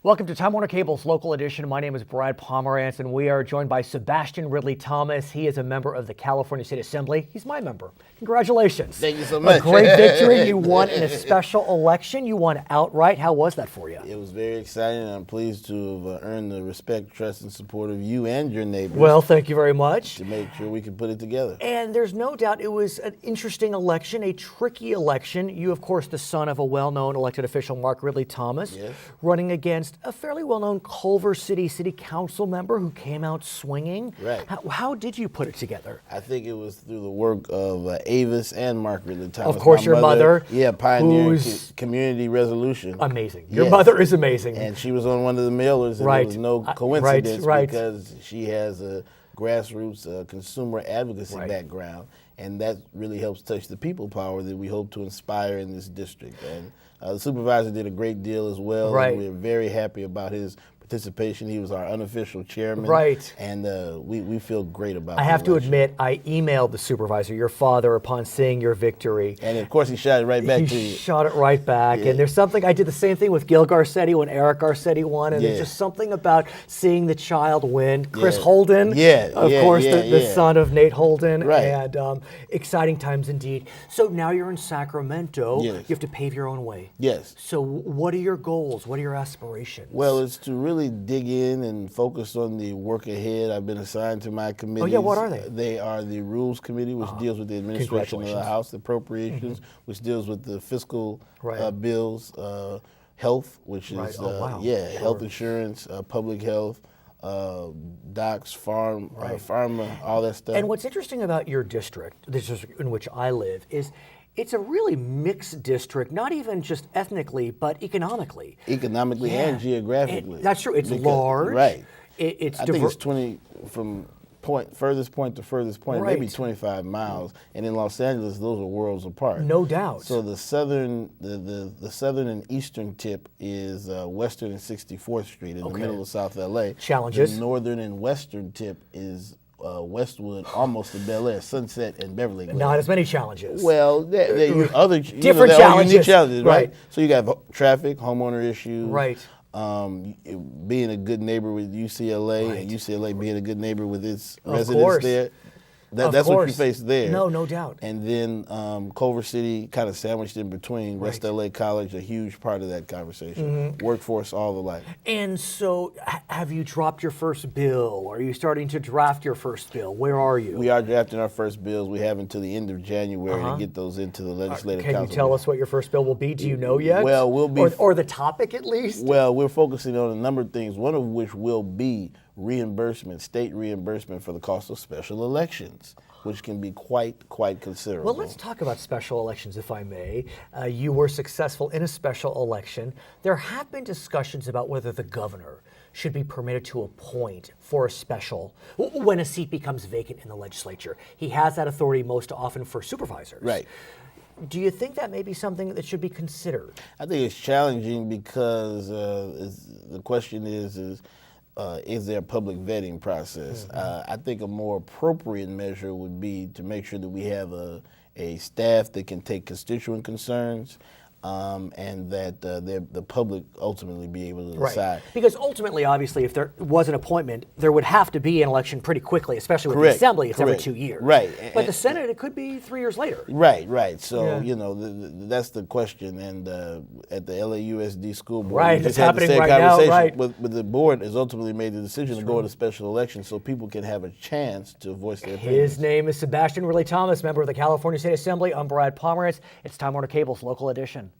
Welcome to Time Warner Cable's local edition. My name is Brad Pomerance, and we are joined by Sebastian Ridley-Thomas. He is a member of the California State Assembly. He's my member. Congratulations. Thank you so much. A great victory. You won in a special election. You won outright. How was that for you? It was very exciting, and I'm pleased to have earned the respect, trust, and support of you and your neighbors. Well, thank you very much. To make sure we can put it together. And there's no doubt it was an interesting election, a tricky election. You, of course, the son of a well-known elected official, Mark Ridley-Thomas, yes, running against a fairly well-known Culver City Council member who came out swinging. Right. How did you put it together? I think it was through the work of Avis and Mark Ridley-Thomas. Of course, your mother. Yeah, pioneering community resolution. Amazing. Your mother is amazing. And she was on one of the mailers, and right. it was no coincidence right. because she has a grassroots consumer advocacy background, and that really helps touch the people power that we hope to inspire in this district. And the supervisor did a great deal as well, and we're very happy about his participation. He was our unofficial chairman, and we feel great about it. I have to admit, I emailed the supervisor, your father, upon seeing your victory. And of course, he shot it right back to you. He shot it right back. And there's something, I did the same thing with Gil Garcetti when Eric Garcetti won, and there's just something about seeing the child win. Chris Holden, of course, the son of Nate Holden, and exciting times indeed. So now you're in Sacramento. You have to pave your own way. Yes. So what are your goals? What are your aspirations? Well, it's to really dig in and focus on the work ahead. I've been assigned to my committees. Oh yeah, what are they? They are the Rules Committee, which deals with the administration of the House, the appropriations, which deals with the fiscal bills, health, which is health insurance, public health, docs, pharma, all that stuff. And what's interesting about your district, the district in which I live, is it's a really mixed district, not even just ethnically, but economically. Economically and geographically. That's true. It's large. Right. It's I think it's 20 from furthest point to furthest point, maybe 25 miles. And in Los Angeles, those are worlds apart. No doubt. So the southern and eastern tip is Western and 64th Street in the middle of South LA. Challenges. The northern and western tip is Westwood, almost to Bel Air, Sunset, and Beverly Glen. Not as many challenges. Well, other different challenges. Unique challenges, right? So you got traffic, homeowner issues, being a good neighbor with UCLA, and UCLA being a good neighbor with its residents there. That's what you face there. No doubt. And then Culver City, kind of sandwiched in between. West LA College, a huge part of that conversation. Workforce, all the like. And so, have you dropped your first bill? Are you starting to draft your first bill? Where are you? We are drafting our first bills. We have until the end of January to get those into the legislative council. Can you tell us what your first bill will be? Do you know yet? Well, we'll be... Or the topic, at least? Well, we're focusing on a number of things, one of which will be reimbursement, state reimbursement for the cost of special elections, which can be quite considerable. Well, let's talk about special elections, if I may. You were successful in a special election. There have been discussions about whether the governor should be permitted to appoint for a special when a seat becomes vacant in the legislature. He has that authority most often for supervisors. Right. Do you think that may be something that should be considered? I think it's challenging because the question is there a public vetting process? I think a more appropriate measure would be to make sure that we have a staff that can take constituent concerns and that the public ultimately be able to decide. Because ultimately, obviously, if there was an appointment, there would have to be an election pretty quickly, especially with the Assembly. It's every 2 years. Right. But the Senate, it could be 3 years later. Right. So, that's the question. And at the LAUSD school board, we just had the same conversation. But the board has ultimately made the decision to go to special election so people can have a chance to voice their opinions. His name is Sebastian Ridley-Thomas, member of the California State Assembly. I'm Brad Pomerance. It's Time Warner Cable's local edition.